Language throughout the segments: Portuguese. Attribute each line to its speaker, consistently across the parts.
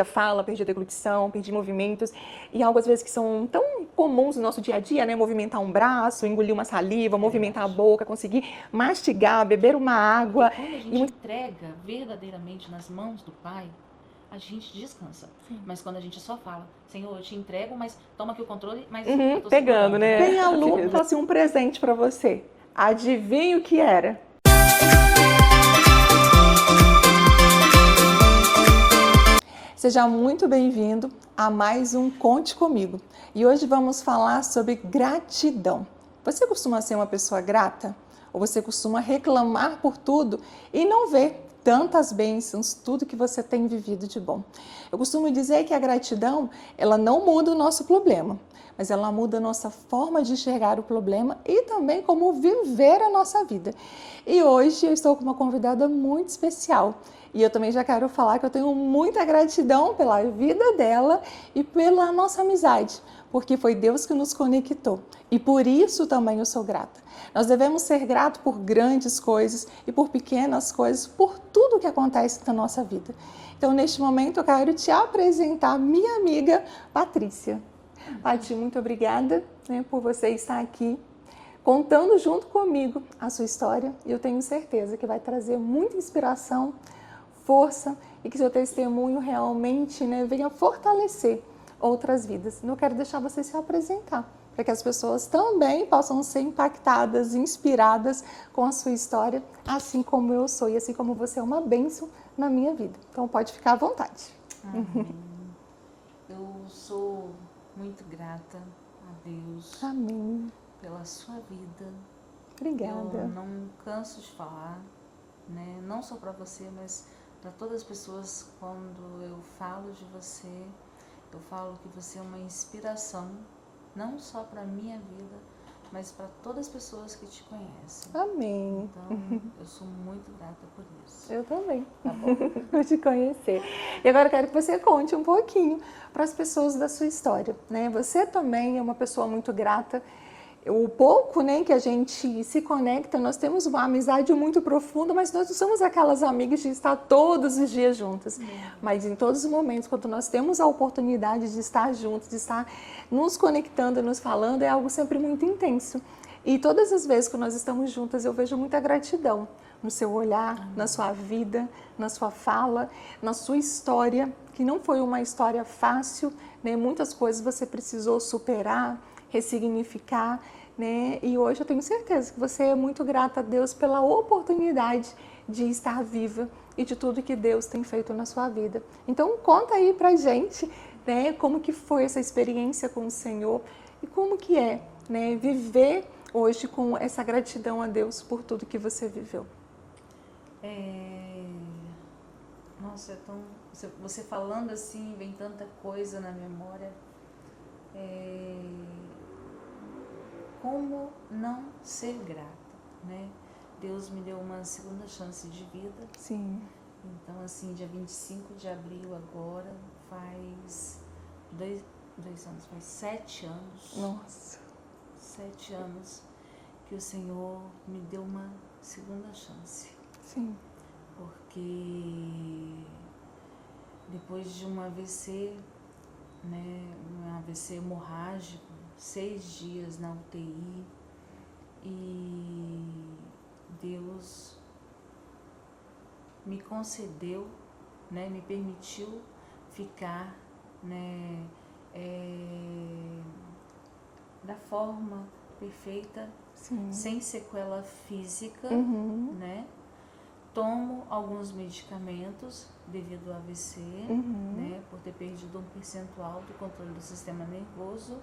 Speaker 1: a fala, perdi a deglutição, perdi movimentos, e algo às vezes que são tão comuns no nosso dia a dia, né? Movimentar um braço, engolir uma saliva, movimentar a boca, conseguir mastigar, beber uma água.
Speaker 2: Quando a gente entrega verdadeiramente nas mãos do Pai, a gente descansa.
Speaker 1: Sim.
Speaker 2: Mas quando a gente só fala, Senhor, eu te entrego, mas toma aqui o controle, mas
Speaker 1: eu tô pegando, né? Tem aluno que trouxe um presente para você. Adivinha o que era? Seja muito bem-vindo a mais um Conte Comigo. E hoje vamos falar sobre gratidão. Você costuma ser uma pessoa grata? Ou você costuma reclamar por tudo e não ver tantas bênçãos, tudo que você tem vivido de bom? Eu costumo dizer que a gratidão, ela não muda o nosso problema, mas ela muda a nossa forma de enxergar o problema e também como viver a nossa vida. E hoje eu estou com uma convidada muito especial. E eu também já quero falar que eu tenho muita gratidão pela vida dela e pela nossa amizade, porque foi Deus que nos conectou. E por isso também eu sou grata. Nós devemos ser gratos por grandes coisas e por pequenas coisas, por tudo que acontece na nossa vida. Então, neste momento, eu quero te apresentar minha amiga Patrícia. Pati, muito obrigada, por você estar aqui contando junto comigo a sua história. E eu tenho certeza que vai trazer muita inspiração, força e que seu testemunho realmente venha fortalecer outras vidas. Eu quero deixar você se apresentar, para que as pessoas também possam ser impactadas, inspiradas com a sua história, assim como eu sou e assim como você é uma bênção na minha vida. Então pode ficar à vontade.
Speaker 2: Eu sou muito grata a Deus.
Speaker 1: Amém.
Speaker 2: Pela sua vida.
Speaker 1: Obrigada.
Speaker 2: Eu não canso de falar, não só para você, mas para todas as pessoas. Quando eu falo de você, eu falo que você é uma inspiração, não só para a minha vida, mas para todas as pessoas que te conhecem.
Speaker 1: Amém.
Speaker 2: Então, eu sou muito grata por isso.
Speaker 1: Eu também. Tá bom? Por te conhecer. E agora eu quero que você conte um pouquinho para as pessoas da sua história, Você também é uma pessoa muito grata. O pouco, que a gente se conecta, nós temos uma amizade muito profunda, mas nós não somos aquelas amigas de estar todos os dias juntas. Mas em todos os momentos, quando nós temos a oportunidade de estar juntos, de estar nos conectando, nos falando, é algo sempre muito intenso. E todas as vezes que nós estamos juntas, eu vejo muita gratidão no seu olhar, na sua vida, na sua fala, na sua história, que não foi uma história fácil, Muitas coisas você precisou superar, ressignificar, E hoje eu tenho certeza que você é muito grata a Deus pela oportunidade de estar viva e de tudo que Deus tem feito na sua vida. Então conta aí pra gente, como que foi essa experiência com o Senhor e como que é, viver hoje com essa gratidão a Deus por tudo que você viveu.
Speaker 2: Nossa, você falando assim, vem tanta coisa na memória. Como não ser grata, Deus me deu uma segunda chance de vida.
Speaker 1: Sim.
Speaker 2: Então, assim, dia 25 de abril agora, faz dois anos, faz 7 anos.
Speaker 1: Nossa.
Speaker 2: 7 anos que o Senhor me deu uma segunda chance.
Speaker 1: Sim.
Speaker 2: Porque depois de um AVC, um AVC hemorrágico, 6 dias na UTI, e Deus me concedeu, me permitiu ficar, da forma perfeita. Sim. Sem sequela física, Tomo alguns medicamentos devido ao AVC, por ter perdido um percentual do controle do sistema nervoso.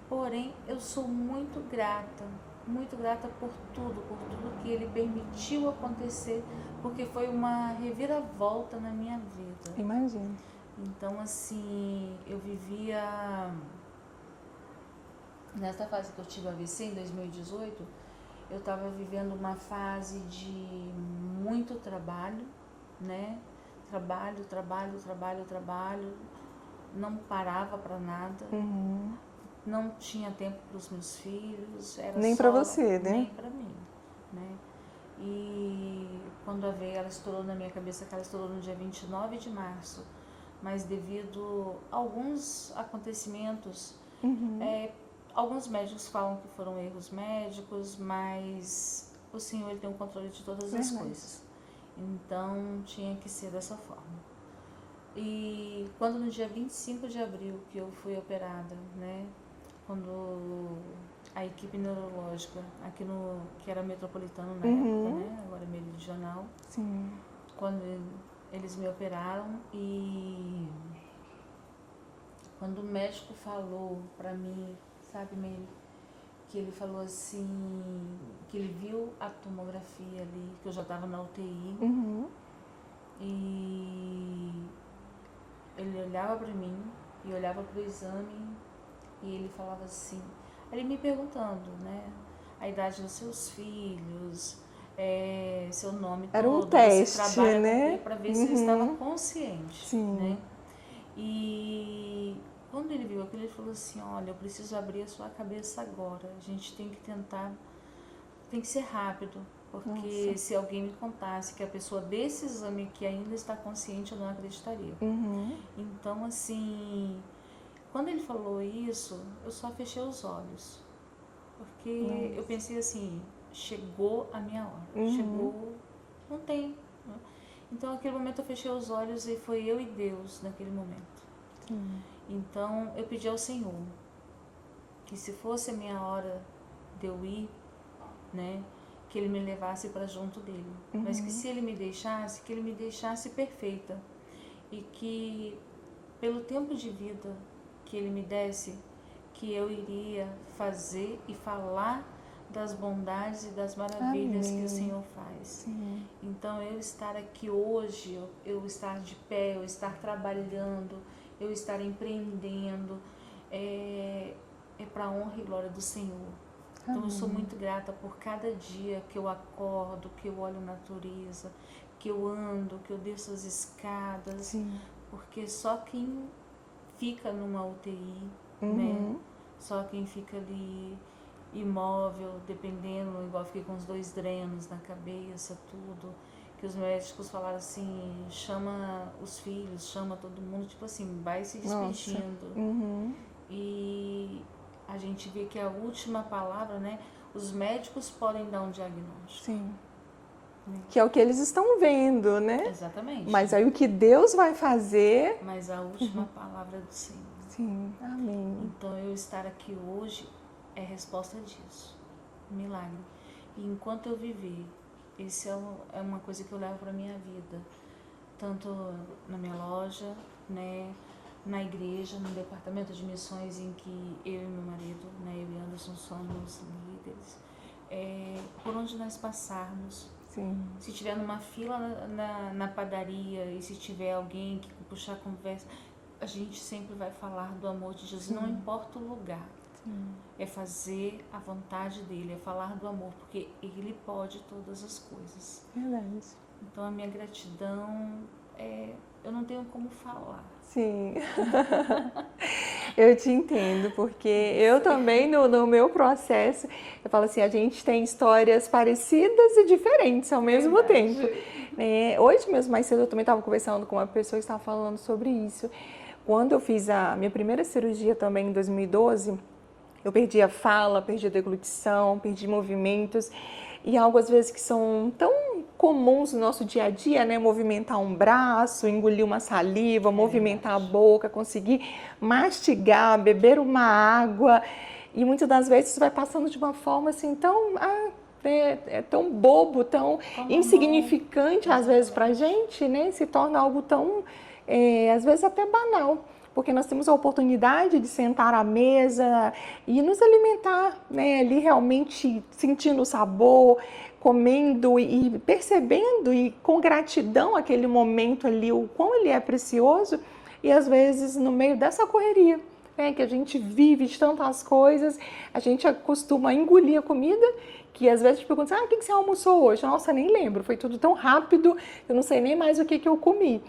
Speaker 2: Porém, eu sou muito grata por tudo que Ele permitiu acontecer, porque foi uma reviravolta na minha vida.
Speaker 1: Imagino.
Speaker 2: Então, assim, eu vivia... Nessa fase que eu tive AVC, em 2018, eu estava vivendo uma fase de muito trabalho, Trabalho, não parava para nada. Não tinha tempo para os meus filhos, era
Speaker 1: nem para você,
Speaker 2: nem para mim, E quando a veia ela estourou na minha cabeça, que ela estourou no dia 29 de março mas devido a alguns acontecimentos,
Speaker 1: Uhum.
Speaker 2: alguns médicos falam que foram erros médicos, mas o Senhor ele tem o controle de todas as
Speaker 1: Verdade.
Speaker 2: coisas. Então tinha que ser dessa forma. E quando no dia 25 de abril que eu fui operada, né? Quando a equipe neurológica, aqui no, que era metropolitano na época, né? Agora é meridional,
Speaker 1: Sim.
Speaker 2: quando eles me operaram e quando o médico falou pra mim, sabe, Mary, que ele falou assim, que ele viu a tomografia ali, que eu já estava na UTI,
Speaker 1: Uhum.
Speaker 2: e ele olhava pra mim e olhava pro exame e ele falava assim, ele me perguntando, né, a idade dos seus filhos, seu nome
Speaker 1: Era um
Speaker 2: todo,
Speaker 1: teste,
Speaker 2: você trabalha
Speaker 1: né?
Speaker 2: com quê, pra ver se eu estava consciente,
Speaker 1: Sim.
Speaker 2: né? E quando ele viu aquilo, ele falou assim, olha, eu preciso abrir a sua cabeça agora, a gente tem que tentar, tem que ser rápido, porque
Speaker 1: Nossa.
Speaker 2: se alguém me contasse que a pessoa desse exame que ainda está consciente, eu não acreditaria.
Speaker 1: Uhum.
Speaker 2: Então, assim, quando ele falou isso, eu só fechei os olhos, porque eu pensei assim, chegou a minha hora, chegou, não tem, né? Então, naquele momento eu fechei os olhos e foi eu e Deus naquele momento.
Speaker 1: Sim.
Speaker 2: Então, eu pedi ao Senhor que se fosse a minha hora de eu ir, né, que Ele me levasse para junto dele. Mas que se Ele me deixasse, que Ele me deixasse perfeita. E que, pelo tempo de vida que Ele me desse, que eu iria fazer e falar das bondades e das maravilhas que o Senhor faz.
Speaker 1: Sim.
Speaker 2: Então, eu estar aqui hoje, eu estar de pé, eu estar trabalhando, eu estar empreendendo, é para a honra e glória do Senhor. Então, eu sou muito grata por cada dia que eu acordo, que eu olho a natureza, que eu ando, que eu desço as escadas.
Speaker 1: Sim.
Speaker 2: Porque só quem fica numa UTI, né? Só quem fica ali imóvel, dependendo, igual fiquei com os 2 drenos na cabeça, tudo, que os médicos falaram assim, chama os filhos, chama todo mundo, tipo assim, vai se despedindo. E a gente vê que a última palavra, né, os médicos podem dar um diagnóstico.
Speaker 1: Sim. Que é o que eles estão vendo, né?
Speaker 2: Exatamente.
Speaker 1: Mas aí o que Deus vai fazer...
Speaker 2: Mas a última palavra é do Senhor.
Speaker 1: Sim, amém.
Speaker 2: Então, eu estar aqui hoje é resposta disso, milagre. E enquanto eu viver, isso é uma coisa que eu levo para minha vida, tanto na minha loja, né, na igreja, no departamento de missões em que eu e meu marido, né, eu e Anderson somos líderes, por onde nós passarmos.
Speaker 1: Sim.
Speaker 2: Se tiver numa fila na padaria e se tiver alguém que puxar conversa, a gente sempre vai falar do amor de Jesus, não importa o lugar. É fazer a vontade dele, é falar do amor, porque ele pode todas as coisas.
Speaker 1: Verdade.
Speaker 2: Então a minha gratidão, eu não tenho como falar.
Speaker 1: Sim, eu te entendo, porque eu também, no meu processo, eu falo assim, a gente tem histórias parecidas e diferentes ao mesmo tempo. Hoje mesmo, mais cedo, eu também estava conversando com uma pessoa que estava falando sobre isso. Quando eu fiz a minha primeira cirurgia também em 2012, eu perdi a fala, perdi a deglutição, perdi movimentos, e algo às vezes que são tão comuns no nosso dia a dia, né? Movimentar um braço, engolir uma saliva, movimentar a boca, conseguir mastigar, beber uma água, e muitas das vezes isso vai passando de uma forma assim tão... é tão bobo, tão insignificante às vezes pra gente, né? Se torna algo tão, às vezes até banal. Porque nós temos a oportunidade de sentar à mesa e nos alimentar, né, ali realmente sentindo o sabor, comendo e percebendo e com gratidão aquele momento ali, o quão ele é precioso, e às vezes no meio dessa correria, né, que a gente vive de tantas coisas, a gente acostuma engolir a comida, que às vezes a gente pergunta, o que você almoçou hoje? Nossa, nem lembro, foi tudo tão rápido, eu não sei nem mais o que eu comi,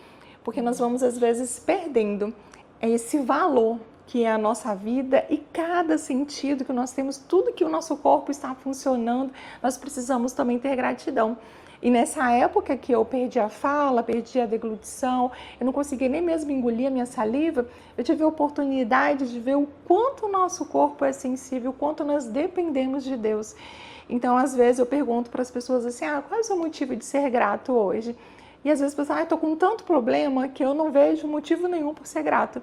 Speaker 1: porque nós vamos às vezes perdendo esse valor que é a nossa vida e cada sentido que nós temos, tudo que o nosso corpo está funcionando, nós precisamos também ter gratidão. E nessa época que eu perdi a fala, perdi a deglutição, eu não conseguia nem mesmo engolir a minha saliva, eu tive a oportunidade de ver o quanto o nosso corpo é sensível, o quanto nós dependemos de Deus. Então, às vezes, eu pergunto para as pessoas assim, qual é o seu motivo de ser grato hoje? E às vezes as pessoas, estou com tanto problema que eu não vejo motivo nenhum por ser grato.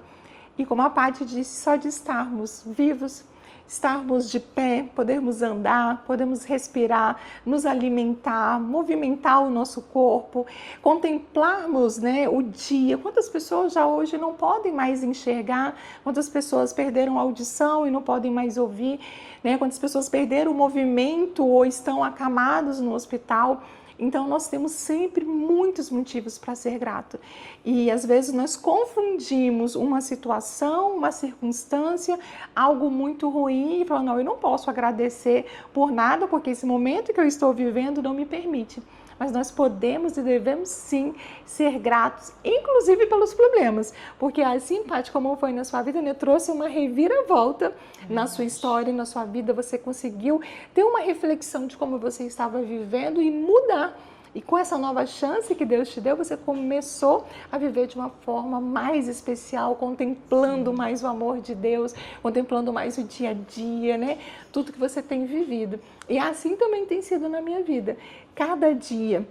Speaker 1: E como a Paty disse, só de estarmos vivos, estarmos de pé, podermos andar, podemos respirar, nos alimentar, movimentar o nosso corpo, contemplarmos, né, o dia. Quantas pessoas já hoje não podem mais enxergar, quantas pessoas perderam a audição e não podem mais ouvir, né, quantas pessoas perderam o movimento ou estão acamados no hospital. Então, nós temos sempre muitos motivos para ser grato. E, às vezes, nós confundimos uma situação, uma circunstância, algo muito ruim, e falamos, não, eu não posso agradecer por nada, porque esse momento que eu estou vivendo não me permite. Mas nós podemos e devemos sim ser gratos, inclusive pelos problemas. Porque assim, Paty, como foi na sua vida, né, trouxe uma reviravolta na sua história, na sua vida. Você conseguiu ter uma reflexão de como você estava vivendo e mudar. E com essa nova chance que Deus te deu, você começou a viver de uma forma mais especial, contemplando mais o amor de Deus, contemplando mais o dia a dia, né? Tudo que você tem vivido. E assim também tem sido na minha vida. Cada dia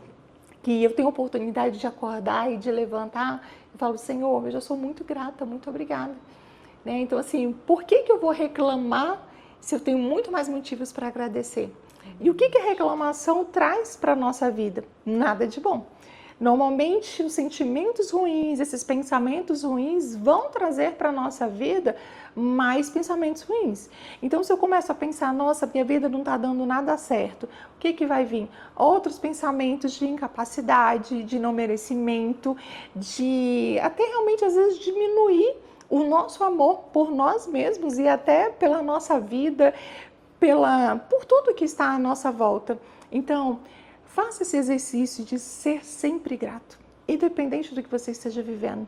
Speaker 1: que eu tenho a oportunidade de acordar e de levantar, eu falo, Senhor, eu já sou muito grata, muito obrigada. Né? Então, assim, por que eu vou reclamar se eu tenho muito mais motivos para agradecer? E o que a reclamação traz para a nossa vida? Nada de bom. Normalmente, os sentimentos ruins, esses pensamentos ruins vão trazer para a nossa vida mais pensamentos ruins. Então, se eu começo a pensar, nossa, minha vida não está dando nada certo, o que vai vir? Outros pensamentos de incapacidade, de não merecimento, de até realmente, às vezes, diminuir o nosso amor por nós mesmos e até pela nossa vida, por tudo que está à nossa volta. Então, faça esse exercício de ser sempre grato, independente do que você esteja vivendo.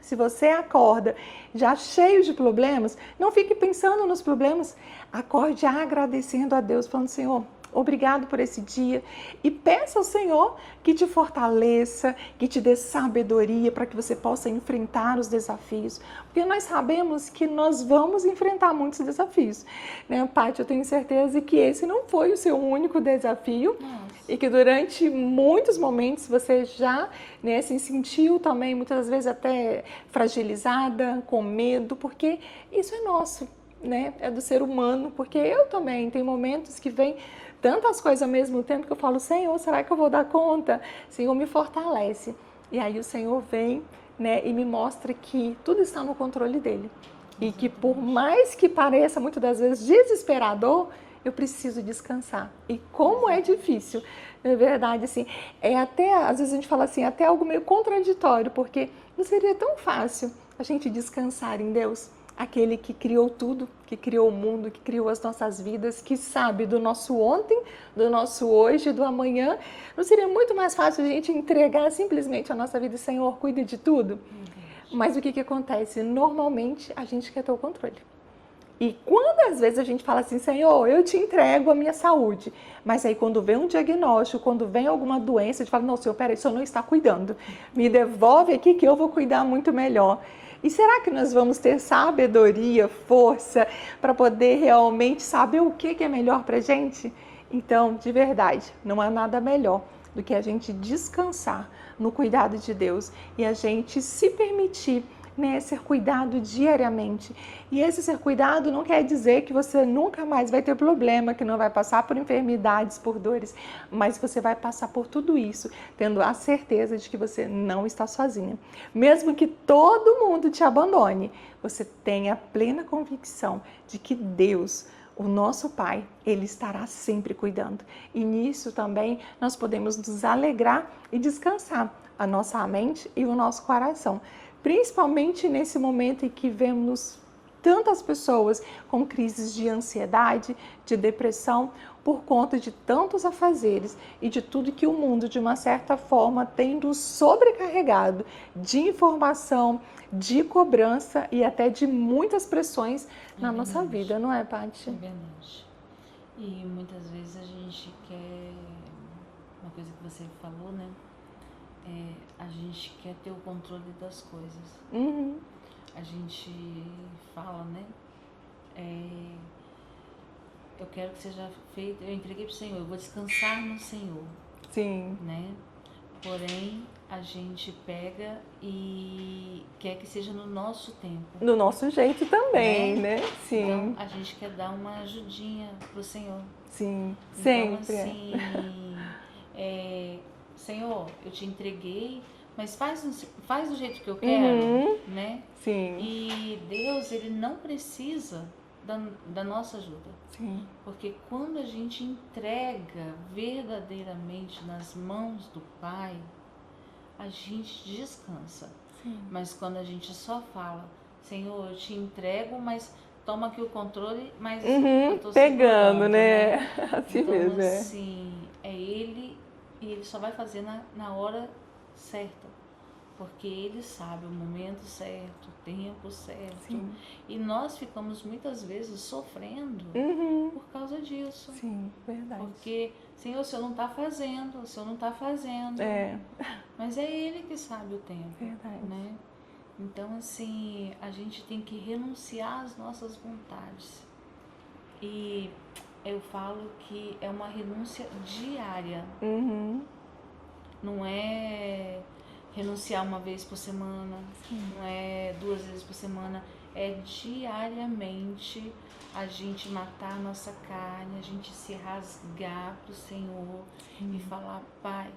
Speaker 1: Se você acorda já cheio de problemas, não fique pensando nos problemas, acorde agradecendo a Deus, falando, Senhor, obrigado por esse dia, e peça ao Senhor que te fortaleça, que te dê sabedoria para que você possa enfrentar os desafios, porque nós sabemos que nós vamos enfrentar muitos desafios, né, Paty? Eu tenho certeza que esse não foi o seu único desafio. Nossa. E que durante muitos momentos você já, né, se sentiu também, muitas vezes até fragilizada, com medo, porque isso é nosso, né? É do ser humano, porque eu também tenho momentos que vem tantas coisas ao mesmo tempo que eu falo, Senhor, será que eu vou dar conta? Senhor, me fortalece. E aí o Senhor vem, né, e me mostra que tudo está no controle dele. E que por mais que pareça muitas das vezes desesperador, eu preciso descansar. E como é difícil, na verdade, assim, às vezes a gente fala assim, até algo meio contraditório, porque não seria tão fácil a gente descansar em Deus, aquele que criou tudo, que criou o mundo, que criou as nossas vidas, que sabe do nosso ontem, do nosso hoje, do amanhã. Não seria muito mais fácil a gente entregar simplesmente a nossa vida, Senhor, cuida de tudo? Mas o que acontece? Normalmente a gente quer ter o controle. E quando às vezes a gente fala assim, Senhor, eu te entrego a minha saúde, mas aí quando vem um diagnóstico, quando vem alguma doença, a gente fala, não, Senhor, peraí, o Senhor não está cuidando, me devolve aqui que eu vou cuidar muito melhor. E será que nós vamos ter sabedoria, força, para poder realmente saber o que é melhor para a gente? Então, de verdade, não há nada melhor do que a gente descansar no cuidado de Deus e a gente se permitir, né, ser cuidado diariamente. E esse ser cuidado não quer dizer que você nunca mais vai ter problema, que não vai passar por enfermidades, por dores, mas você vai passar por tudo isso, tendo a certeza de que você não está sozinha. Mesmo que todo mundo te abandone, você tenha plena convicção de que Deus, o nosso Pai, Ele estará sempre cuidando. E nisso também nós podemos nos alegrar e descansar a nossa mente e o nosso coração. Principalmente nesse momento em que vemos tantas pessoas com crises de ansiedade, de depressão, por conta de tantos afazeres e de tudo que o mundo, de uma certa forma, tem nos sobrecarregado de informação, de cobrança e até de muitas pressões na nossa vida, não é, Paty?
Speaker 2: É verdade. E muitas vezes a gente quer uma coisa que você falou, né? A gente quer ter o controle das coisas.
Speaker 1: Uhum.
Speaker 2: A gente fala, né? Eu quero que seja feito, eu entreguei para o Senhor, eu vou descansar no Senhor.
Speaker 1: Sim.
Speaker 2: Né? Porém, a gente pega e quer que seja no nosso tempo.
Speaker 1: Do nosso jeito também, né? Sim.
Speaker 2: Então, a gente quer dar uma ajudinha pro Senhor.
Speaker 1: Sim,
Speaker 2: então,
Speaker 1: sempre.
Speaker 2: Assim, Senhor, eu te entreguei, mas faz do jeito que eu quero, né?
Speaker 1: Sim.
Speaker 2: E Deus, Ele não precisa da nossa ajuda.
Speaker 1: Sim.
Speaker 2: Porque quando a gente entrega verdadeiramente nas mãos do Pai, a gente descansa.
Speaker 1: Sim.
Speaker 2: Mas quando a gente só fala, Senhor, eu te entrego, mas toma aqui o controle, mas eu tô
Speaker 1: pegando, né? Assim
Speaker 2: então,
Speaker 1: mesmo,
Speaker 2: assim, é Ele, e Ele só vai fazer na hora certa. Porque Ele sabe o momento certo, o tempo certo.
Speaker 1: Sim.
Speaker 2: E nós ficamos muitas vezes sofrendo por causa disso.
Speaker 1: Sim, verdade.
Speaker 2: Porque, Senhor, o Senhor não está fazendo, o Senhor não está fazendo. Mas é Ele que sabe o tempo.
Speaker 1: Verdade.
Speaker 2: Né? Então, assim, a gente tem que renunciar às nossas vontades. E eu falo que é uma renúncia diária. Não é renunciar uma vez por semana, não é 2 vezes por semana, é diariamente a gente matar a nossa carne, a gente se rasgar pro Senhor e falar, Pai,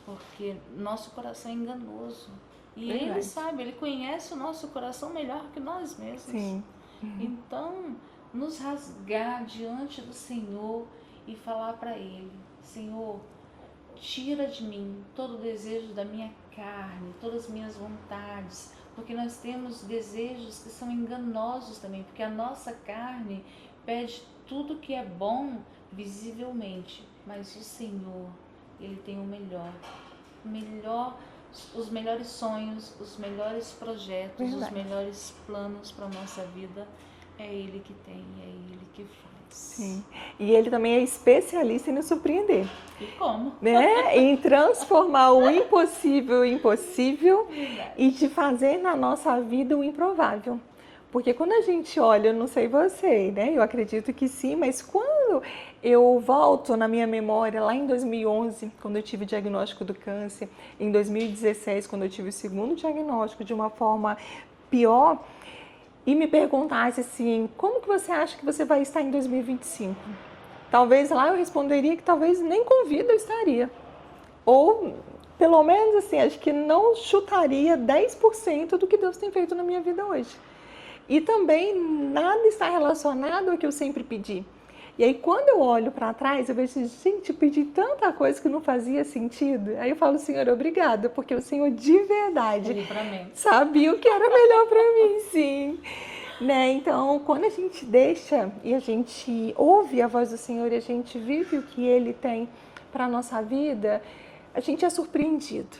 Speaker 2: porque nosso coração é enganoso. E Ele sabe, Ele conhece o nosso coração melhor que nós mesmos.
Speaker 1: Sim.
Speaker 2: Então, nos rasgar diante do Senhor e falar para Ele, Senhor, tira de mim todo o desejo da minha carne, todas as minhas vontades, porque nós temos desejos que são enganosos também, porque a nossa carne pede tudo que é bom visivelmente, mas o Senhor, Ele tem o melhor, os melhores sonhos, os melhores projetos, os melhores planos para a nossa vida, é Ele que tem, é Ele que faz.
Speaker 1: Sim. E Ele também é especialista em nos surpreender.
Speaker 2: E como?
Speaker 1: Né? Em transformar o impossível em possível e de fazer na nossa vida o improvável. Porque quando a gente olha, eu não sei você, né? Eu acredito que sim, mas quando eu volto na minha memória, lá em 2011, quando eu tive o diagnóstico do câncer, em 2016, quando eu tive o segundo diagnóstico de uma forma pior, e me perguntasse assim, como que você acha que você vai estar em 2025? Talvez lá eu responderia que talvez nem com vida eu estaria. Ou, pelo menos assim, acho que não chutaria 10% do que Deus tem feito na minha vida hoje. E também nada está relacionado ao que eu sempre pedi. E aí quando eu olho para trás, eu vejo, gente, eu pedi tanta coisa que não fazia sentido. Aí eu falo, Senhor, obrigada, porque o Senhor de verdade sabia o que era melhor para mim, sim. Né? Então, quando a gente deixa e a gente ouve a voz do Senhor e a gente vive o que Ele tem para a nossa vida, a gente é surpreendido.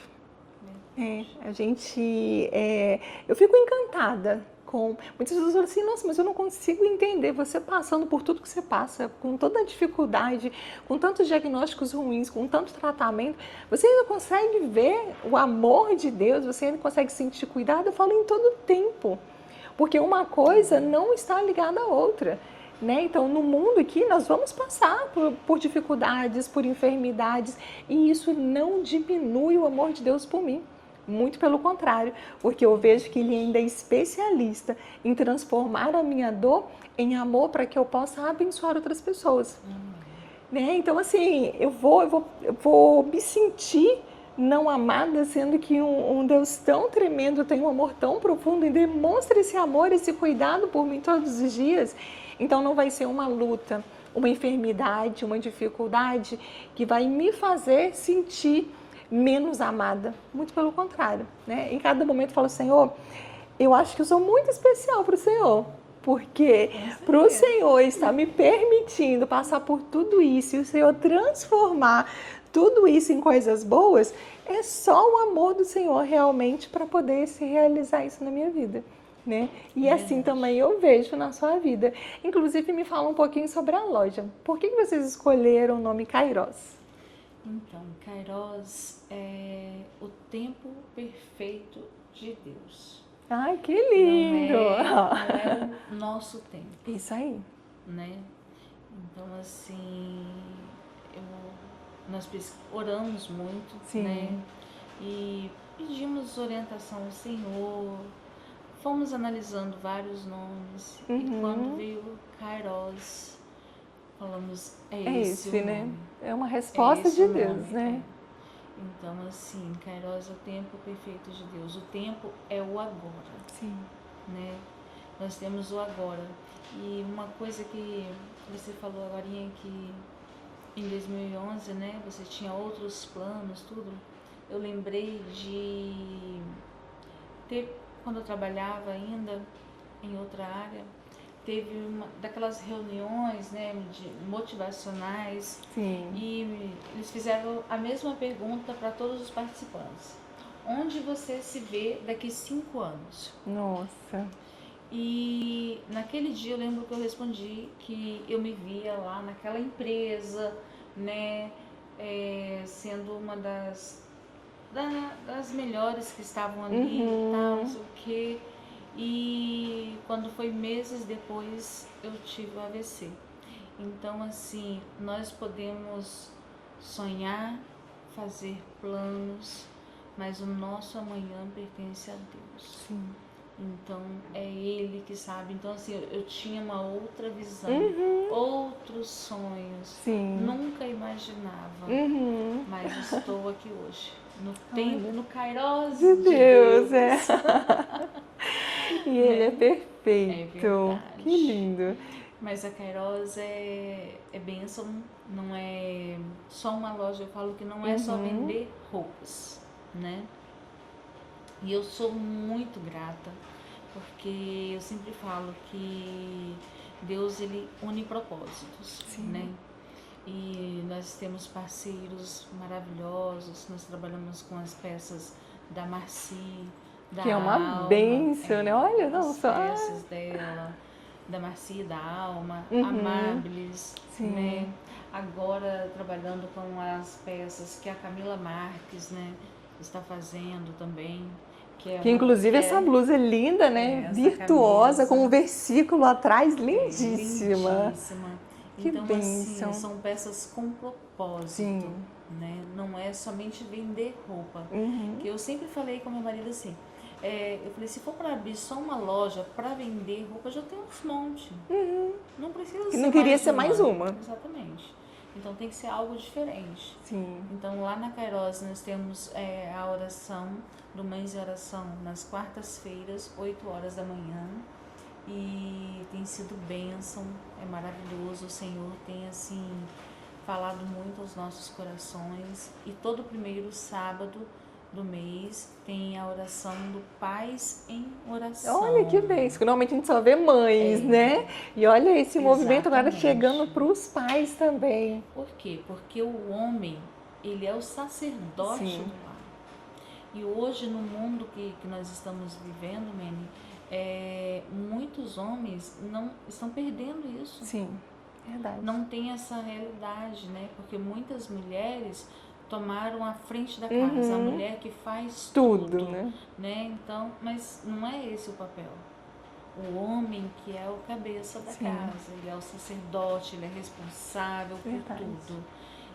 Speaker 1: Eu fico encantada com... Muitas pessoas falam assim, nossa, mas eu não consigo entender você passando por tudo que você passa, com toda a dificuldade, com tantos diagnósticos ruins, com tanto tratamento, você ainda consegue ver o amor de Deus, você ainda consegue sentir cuidado? Eu falo em todo tempo. Porque uma coisa não está ligada à outra, né? Então, no mundo aqui, nós vamos passar por dificuldades, por enfermidades, e isso não diminui o amor de Deus por mim. Muito pelo contrário, porque eu vejo que Ele ainda é especialista em transformar a minha dor em amor para que eu possa abençoar outras pessoas. Né? Então, assim, eu vou me sentir não amada, sendo que um Deus tão tremendo tem um amor tão profundo e demonstra esse amor, esse cuidado por mim todos os dias. Então não vai ser uma luta, uma enfermidade, uma dificuldade que vai me fazer sentir menos amada. Muito pelo contrário, né? Em cada momento eu falo, Senhor, eu acho que eu sou muito especial para o Senhor. Porque para o Senhor estar me permitindo passar por tudo isso e o Senhor transformar tudo isso em coisas boas, é só o amor do Senhor realmente para poder se realizar isso na minha vida. Né? E assim também eu vejo na sua vida. Inclusive, me fala um pouquinho sobre a loja. Por que vocês escolheram o nome Kairos?
Speaker 2: Então, Kairos é o tempo perfeito de Deus.
Speaker 1: Ai, que lindo!
Speaker 2: Não é o nosso tempo.
Speaker 1: Isso aí.
Speaker 2: Né? Então, assim, nós oramos muito,
Speaker 1: Sim.
Speaker 2: né? E pedimos orientação ao Senhor, fomos analisando vários nomes, e quando veio Kairos, falamos, é esse o nome.
Speaker 1: Né? É uma resposta de Deus, né?
Speaker 2: Então, assim, Kairos é o tempo perfeito de Deus. O tempo é o agora.
Speaker 1: Sim.
Speaker 2: Né? Nós temos o agora. E uma coisa que você falou agora que em 2011, né, você tinha outros planos, tudo. Eu lembrei de ter, quando eu trabalhava ainda em outra área, teve uma daquelas reuniões, né, motivacionais.
Speaker 1: Sim.
Speaker 2: E eles fizeram a mesma pergunta para todos os participantes. Onde você se vê daqui 5 anos?
Speaker 1: Nossa.
Speaker 2: E naquele dia eu lembro que eu respondi que eu me via lá naquela empresa, né, sendo uma das melhores que estavam ali e tal, não sei o quê. E quando foi meses depois eu tive o AVC. Então, assim, nós podemos sonhar, fazer planos, mas o nosso amanhã pertence a Deus.
Speaker 1: Sim.
Speaker 2: Então, é Ele que sabe. Então, assim, eu tinha uma outra visão, outros sonhos.
Speaker 1: Sim.
Speaker 2: Nunca imaginava, mas estou aqui hoje. No tempo, no Kairos
Speaker 1: de Deus. E Ele é perfeito.
Speaker 2: É verdade.
Speaker 1: Que lindo.
Speaker 2: Mas a Kairos é bênção, não é só uma loja. Eu falo que não é só vender roupas, né? E eu sou muito grata, porque eu sempre falo que Deus, ele une propósitos, né? E nós temos parceiros maravilhosos, nós trabalhamos com as peças da Marci, da
Speaker 1: que é uma
Speaker 2: Alma,
Speaker 1: bênção, né? Olha, não só
Speaker 2: as peças dela, da Marci, da Alma, Amables, né? Agora trabalhando com as peças que a Camila Marques, né, está fazendo também. Que
Speaker 1: inclusive essa blusa é linda, né? Virtuosa, com um versículo atrás, lindíssima.
Speaker 2: Lindíssima.
Speaker 1: Que
Speaker 2: então,
Speaker 1: bênção.
Speaker 2: assim, são peças com propósito, né? Não é somente vender roupa. Que eu sempre falei com meu marido assim, eu falei, se for para abrir só uma loja para vender roupa, já tem uns monte. Não precisa ser
Speaker 1: não queria ser mais uma.
Speaker 2: Exatamente. Então tem que ser algo diferente.
Speaker 1: Sim.
Speaker 2: Então lá na Kairos nós temos a oração do Mães em Oração nas quartas-feiras, 8 horas da manhã. E tem sido bênção, é maravilhoso. O Senhor tem assim falado muito aos nossos corações. E todo primeiro sábado do mês tem a oração do Pais em Oração.
Speaker 1: Olha que bênção, normalmente a gente só vê mães, né? E olha esse movimento agora chegando para os pais também.
Speaker 2: Por quê? Porque o homem, ele é o sacerdote do lar. E hoje no mundo que nós estamos vivendo, Mene, muitos homens não estão perdendo isso.
Speaker 1: Sim, verdade.
Speaker 2: Não tem essa realidade, né? Porque muitas mulheres tomaram a frente da casa, a mulher que faz tudo, né? Então, mas não é esse o papel. O homem que é o cabeça da casa, ele é o sacerdote, ele é responsável por tudo.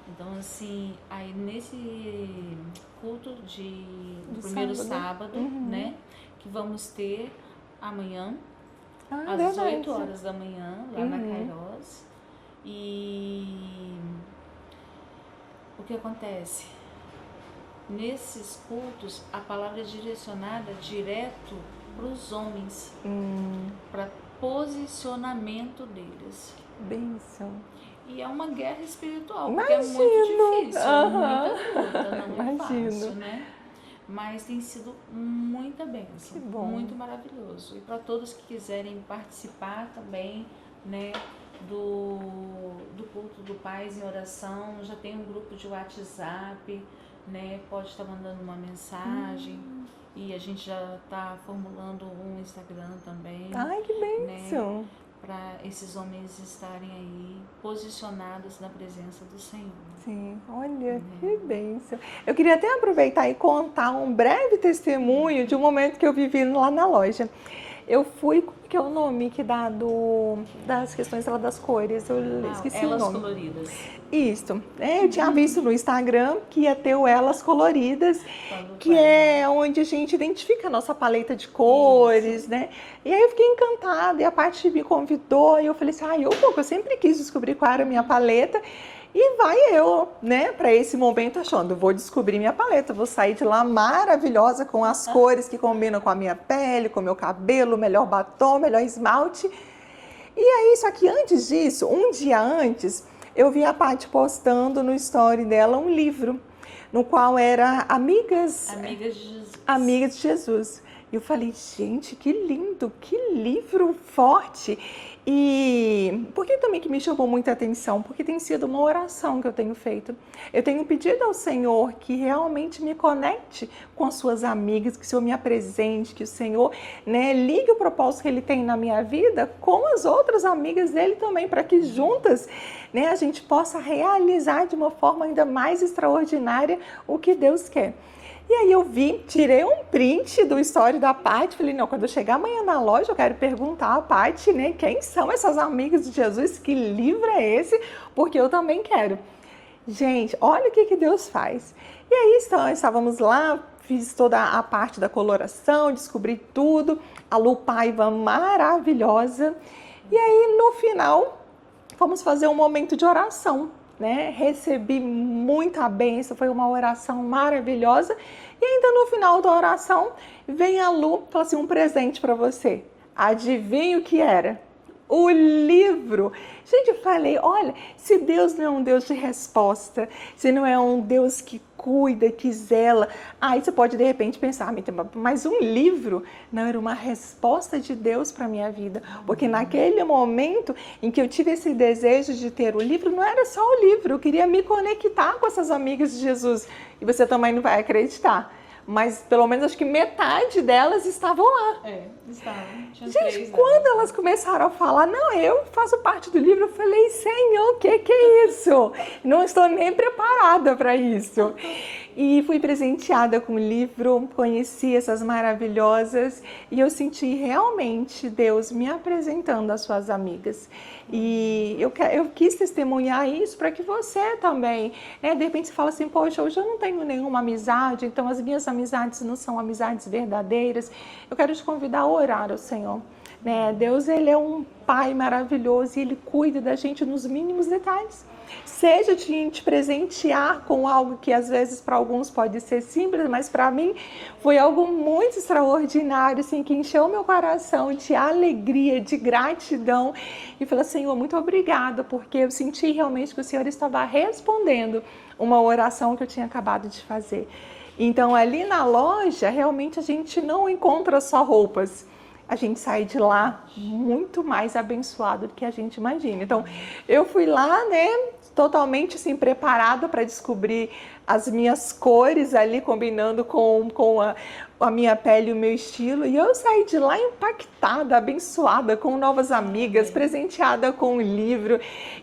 Speaker 2: Então, assim, aí nesse culto do primeiro sábado, né, que vamos ter amanhã, às 8 horas da manhã, lá na Kairos. E o que acontece? Nesses cultos, a palavra é direcionada direto para os homens, para posicionamento deles.
Speaker 1: Bênção.
Speaker 2: E é uma guerra espiritual, porque é muito difícil, muita luta, não é fácil, né? Mas tem sido muita bênção, muito maravilhoso. E para todos que quiserem participar também, né, do culto do Pais em Oração, já tem um grupo de WhatsApp, né? Pode estar mandando uma mensagem. E a gente já está formulando um Instagram também.
Speaker 1: Ai, que bênção!
Speaker 2: Né, para esses homens estarem aí posicionados na presença do Senhor.
Speaker 1: Sim, olha, que bênção. Eu queria até aproveitar e contar um breve testemunho de um momento que eu vivi lá na loja. Eu fui, como que é o nome que dá das questões lá das cores? Eu esqueci o
Speaker 2: Elas
Speaker 1: nome.
Speaker 2: coloridas.
Speaker 1: Isso, eu tinha visto no Instagram que ia ter o Elas Coloridas, que é onde a gente identifica a nossa paleta de cores, isso, né? E aí eu fiquei encantada e a Paty me convidou e eu falei assim, eu sempre quis descobrir qual era a minha paleta. E vai eu, né, para esse momento achando, vou descobrir minha paleta, vou sair de lá maravilhosa com as cores que combinam com a minha pele, com o meu cabelo, melhor batom, melhor esmalte. E aí, só que antes disso, um dia antes, eu vi a Paty postando no story dela um livro, no qual era Amigas
Speaker 2: de Jesus.
Speaker 1: Amigas de Jesus. E eu falei, gente, que lindo, que livro forte. E por que também que me chamou muita atenção? Porque tem sido uma oração que eu tenho feito. Eu tenho pedido ao Senhor que realmente me conecte com as suas amigas, que o Senhor me apresente, que o Senhor, né, ligue o propósito que Ele tem na minha vida com as outras amigas dele também, para que juntas, né, a gente possa realizar de uma forma ainda mais extraordinária o que Deus quer. E aí eu tirei um print do story da Paty, falei, não, quando eu chegar amanhã na loja, eu quero perguntar a Paty, né, quem são essas amigas de Jesus, que livro é esse, porque eu também quero. Gente, olha o que Deus faz. E aí estávamos lá, fiz toda a parte da coloração, descobri tudo, a Lu Paiva maravilhosa. E aí no final, fomos fazer um momento de oração. Né? Recebi muita bênção, foi uma oração maravilhosa. E ainda no final da oração, vem a Lu e fala assim, um presente para você. Adivinha o que era? O livro. Gente, eu falei, olha, se Deus não é um Deus de resposta, se não é um Deus que cuida, que zela, aí você pode de repente pensar, mas um livro não era uma resposta de Deus para a minha vida, porque naquele momento em que eu tive esse desejo de ter o livro, não era só o livro, eu queria me conectar com essas amigas de Jesus, e você também não vai acreditar. Mas pelo menos acho que metade delas estavam lá.
Speaker 2: Estavam.
Speaker 1: Gente, quando elas começaram a falar, não, eu faço parte do livro, eu falei, Senhor, o que é isso? Não estou nem preparada para isso. E fui presenteada com o livro, conheci essas maravilhosas e eu senti realmente Deus me apresentando às suas amigas. E eu quis testemunhar isso para que você também, né? De repente você fala assim, poxa, hoje eu não tenho nenhuma amizade, então as minhas amizades não são amizades verdadeiras. Eu quero te convidar a orar ao Senhor. Né? Deus, Ele é um Pai maravilhoso e Ele cuida da gente nos mínimos detalhes. Seja de te presentear com algo que às vezes para alguns pode ser simples, mas para mim foi algo muito extraordinário, assim, que encheu meu coração de alegria, de gratidão. E falei, Senhor, muito obrigada, porque eu senti realmente que o Senhor estava respondendo uma oração que eu tinha acabado de fazer. Então ali na loja, realmente a gente não encontra só roupas. A gente sai de lá muito mais abençoado do que a gente imagina. Então, eu fui lá, né, totalmente assim, preparada para descobrir as minhas cores ali, combinando com a minha pele e o meu estilo. E eu saí de lá impactada, abençoada, com novas amigas, presenteada com um livro,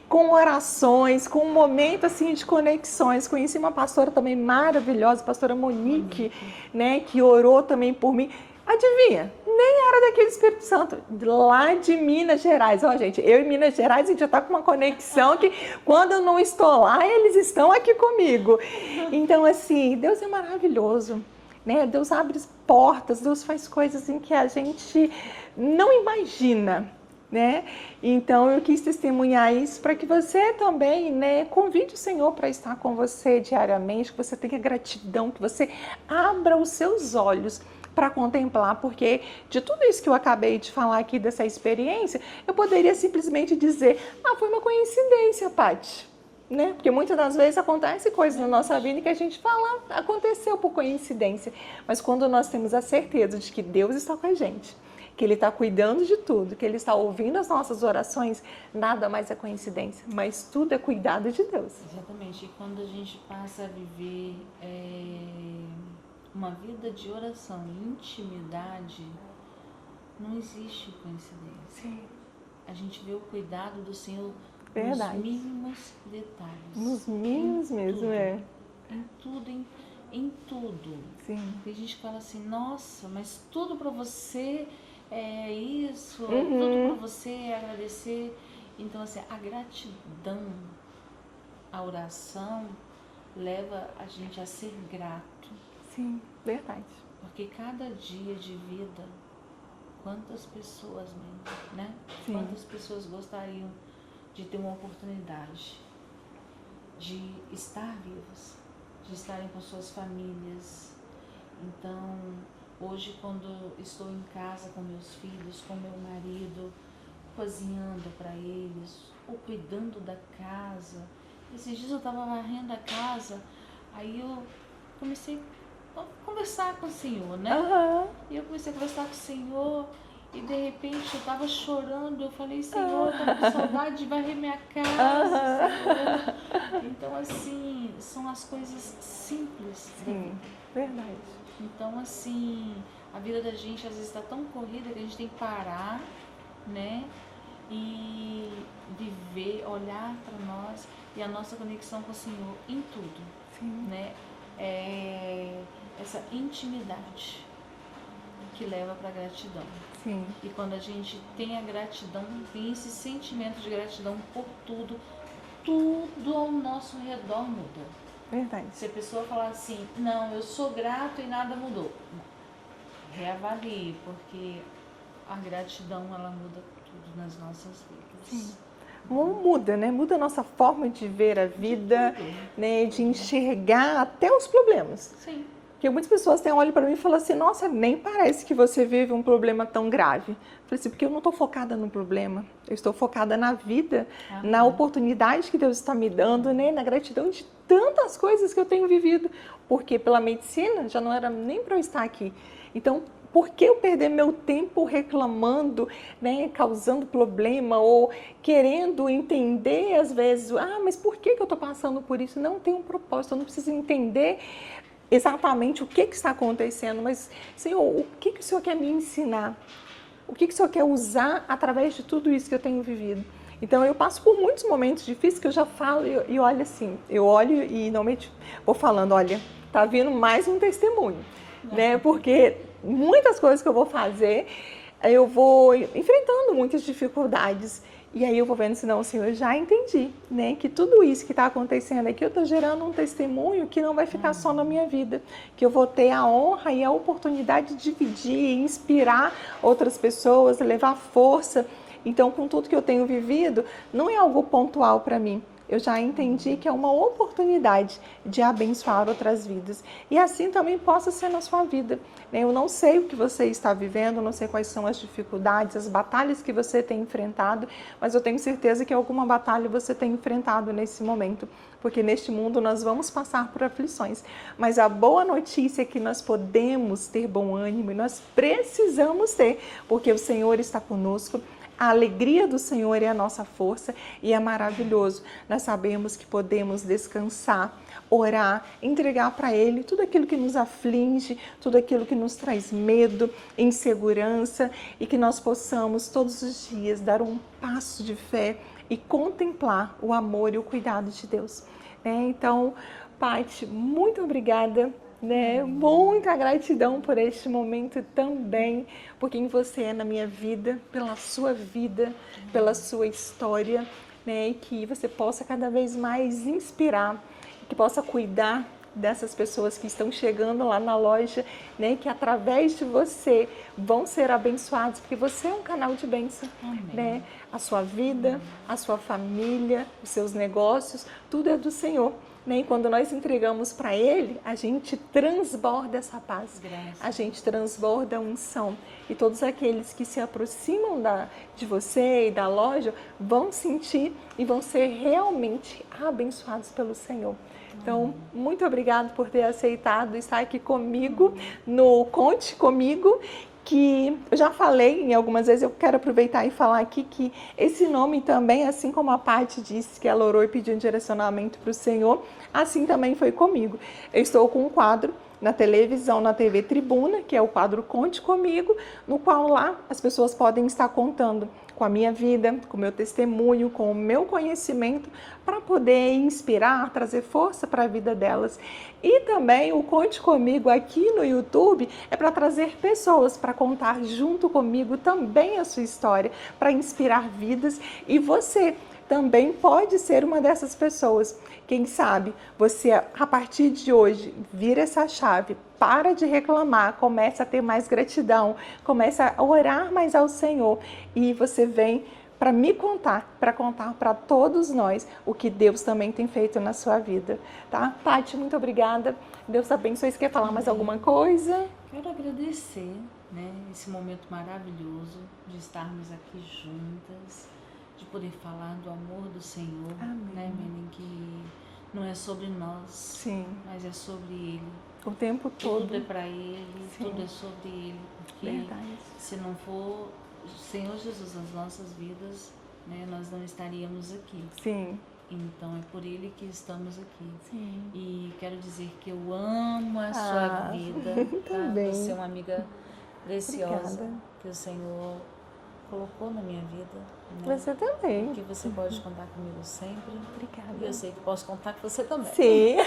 Speaker 1: com orações, com um momento assim de conexões. Conheci uma pastora também maravilhosa, a pastora Monique, né, que orou também por mim. Adivinha? Nem era daquele Espírito Santo, lá de Minas Gerais. Ó, gente, eu e Minas Gerais, a gente já tá com uma conexão que quando eu não estou lá, eles estão aqui comigo. Então, assim, Deus é maravilhoso, né? Deus abre portas, Deus faz coisas em que a gente não imagina, né? Então, eu quis testemunhar isso para que você também, né, convide o Senhor para estar com você diariamente, que você tenha gratidão, que você abra os seus olhos para contemplar, porque de tudo isso que eu acabei de falar aqui dessa experiência, eu poderia simplesmente dizer, foi uma coincidência, Paty, né? Porque muitas das vezes acontecem coisas na nossa vida que a gente fala, aconteceu por coincidência, mas quando nós temos a certeza de que Deus está com a gente, que Ele está cuidando de tudo, que Ele está ouvindo as nossas orações, nada mais é coincidência, mas tudo é cuidado de Deus.
Speaker 2: Exatamente, e quando a gente passa a viver uma vida de oração e intimidade, não existe coincidência.
Speaker 1: Sim.
Speaker 2: a gente vê o cuidado do Senhor
Speaker 1: Verdade.
Speaker 2: nos mínimos detalhes.
Speaker 1: Nos mínimos mesmo,
Speaker 2: tudo,
Speaker 1: é.
Speaker 2: Em tudo, em tudo.
Speaker 1: Sim.
Speaker 2: Tem gente que fala assim, nossa, mas tudo para você é isso,
Speaker 1: Uhum.
Speaker 2: tudo para você é agradecer. Então, assim, a gratidão, a oração leva a gente a ser grato.
Speaker 1: Sim, verdade.
Speaker 2: Porque cada dia de vida, quantas pessoas mesmo, né?
Speaker 1: Sim.
Speaker 2: Quantas pessoas gostariam de ter uma oportunidade de estar vivas, de estarem com suas famílias. Então, hoje quando estou em casa com meus filhos, com meu marido, cozinhando para eles, ou cuidando da casa. Esses dias eu estava varrendo a casa, aí eu comecei a conversar com o Senhor, né?
Speaker 1: Uhum.
Speaker 2: E eu comecei a conversar com o Senhor e de repente eu estava chorando, eu falei, Senhor, eu tô com saudade de varrer minha casa, Senhor. Então, assim, são as coisas simples.
Speaker 1: Sim, verdade.
Speaker 2: Então, assim, a vida da gente às vezes está tão corrida que a gente tem que parar, né? E viver, olhar para nós e a nossa conexão com o Senhor em tudo.
Speaker 1: Sim.
Speaker 2: Né? Essa intimidade que leva para a gratidão.
Speaker 1: Sim.
Speaker 2: E quando a gente tem a gratidão, tem esse sentimento de gratidão por tudo, tudo ao nosso redor muda.
Speaker 1: Verdade.
Speaker 2: Se a pessoa falar assim, não, eu sou grato e nada mudou, reavalie, porque a gratidão ela muda tudo nas nossas vidas.
Speaker 1: Sim. Muda, né? Muda a nossa forma de ver a vida, né? De enxergar até os problemas.
Speaker 2: Sim.
Speaker 1: Porque muitas pessoas olham para mim e falam assim, nossa, nem parece que você vive um problema tão grave. Eu falei assim, porque eu não estou focada no problema, eu estou focada na vida, na oportunidade que Deus está me dando, né? Na gratidão de tantas coisas que eu tenho vivido. Porque pela medicina já não era nem para eu estar aqui. Então, por que eu perder meu tempo reclamando, né, causando problema ou querendo entender às vezes, mas por que eu estou passando por isso? Não tem um propósito, eu não preciso entender exatamente o que está acontecendo, mas, Senhor, o que o Senhor quer me ensinar? O que o Senhor quer usar através de tudo isso que eu tenho vivido? Então, eu passo por muitos momentos difíceis que eu já falo e olho assim, eu olho e normalmente vou falando, olha, tá vindo mais um testemunho, né? Porque muitas coisas que eu vou fazer, eu vou enfrentando muitas dificuldades. E aí eu vou vendo assim, não, Senhor, eu já entendi, né? Que tudo isso que está acontecendo aqui, eu estou gerando um testemunho que não vai ficar só na minha vida. Que eu vou ter a honra e a oportunidade de dividir, inspirar outras pessoas, levar força. Então, com tudo que eu tenho vivido, não é algo pontual para mim. Eu já entendi que é uma oportunidade de abençoar outras vidas. E assim também possa ser na sua vida. Eu não sei o que você está vivendo, não sei quais são as dificuldades, as batalhas que você tem enfrentado, mas eu tenho certeza que alguma batalha você tem enfrentado nesse momento. Porque neste mundo nós vamos passar por aflições. Mas a boa notícia é que nós podemos ter bom ânimo e nós precisamos ter, porque o Senhor está conosco. A alegria do Senhor é a nossa força e é maravilhoso. Nós sabemos que podemos descansar, orar, entregar para Ele tudo aquilo que nos aflige, tudo aquilo que nos traz medo, insegurança e que nós possamos todos os dias dar um passo de fé e contemplar o amor e o cuidado de Deus. Então, Paty, muito obrigada. Muita gratidão por este momento também, por quem você é na minha vida, pela sua vida, pela sua história, e que você possa cada vez mais inspirar, que possa cuidar dessas pessoas que estão chegando lá na loja, que através de você vão ser abençoados, porque você é um canal de bênção, A sua vida, a sua família, os seus negócios, tudo é do Senhor. E quando nós entregamos para Ele, a gente transborda essa paz, a gente transborda a unção. E todos aqueles que se aproximam de você e da loja vão sentir e vão ser realmente abençoados pelo Senhor. Então, muito obrigada por ter aceitado estar aqui comigo no Conte Comigo, que eu já falei em algumas vezes, eu quero aproveitar e falar aqui que esse nome também, assim como a Paty disse que ela orou e pediu um direcionamento para o Senhor, assim também foi comigo. Eu estou com um quadro na televisão, na TV Tribuna, que é o quadro Conte Comigo, no qual lá as pessoas podem estar contando com a minha vida, com o meu testemunho, com o meu conhecimento, para poder inspirar, trazer força para a vida delas. E também o Conte Comigo aqui no YouTube é para trazer pessoas para contar junto comigo também a sua história, para inspirar vidas. E você também pode ser uma dessas pessoas. Quem sabe você, a partir de hoje, vira essa chave, para de reclamar, começa a ter mais gratidão, começa a orar mais ao Senhor e você vem para me contar, para todos nós o que Deus também tem feito na sua vida, tá? Tati, muito obrigada. Deus abençoe. Você quer falar mais alguma coisa?
Speaker 2: Quero agradecer, né, esse momento maravilhoso de estarmos aqui juntas, de poder falar do amor do Senhor, né, Menen, que não é sobre nós,
Speaker 1: sim,
Speaker 2: mas é sobre Ele.
Speaker 1: O tempo todo.
Speaker 2: Tudo é para Ele, sim, tudo é sobre Ele, porque
Speaker 1: verdade,
Speaker 2: se não for o Senhor Jesus nas nossas vidas, né, nós não estaríamos aqui.
Speaker 1: Sim.
Speaker 2: Então é por Ele que estamos aqui.
Speaker 1: Sim.
Speaker 2: E quero dizer que eu amo a sua vida.
Speaker 1: Também.
Speaker 2: Você é uma amiga preciosa.
Speaker 1: Obrigada.
Speaker 2: Que o Senhor colocou na minha vida.
Speaker 1: Né? Você também.
Speaker 2: Que você pode contar comigo sempre.
Speaker 1: Obrigada.
Speaker 2: E eu sei que posso contar com você também.
Speaker 1: Sim.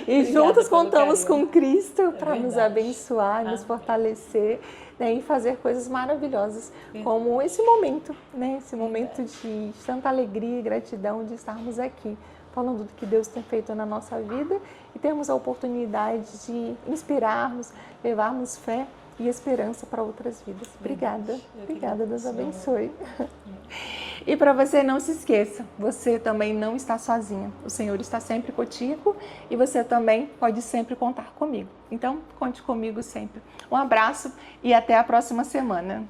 Speaker 1: E juntos contamos com Cristo para nos abençoar, nos fortalecer, né, e fazer coisas maravilhosas, como esse momento, né? Esse momento de tanta alegria e gratidão de estarmos aqui, falando do que Deus tem feito na nossa vida e termos a oportunidade de inspirarmos, levarmos fé e esperança para outras vidas. Obrigada. Obrigada, Deus abençoe. E para você, não se esqueça, você também não está sozinha. O Senhor está sempre contigo e você também pode sempre contar comigo. Então, conte comigo sempre. Um abraço e até a próxima semana.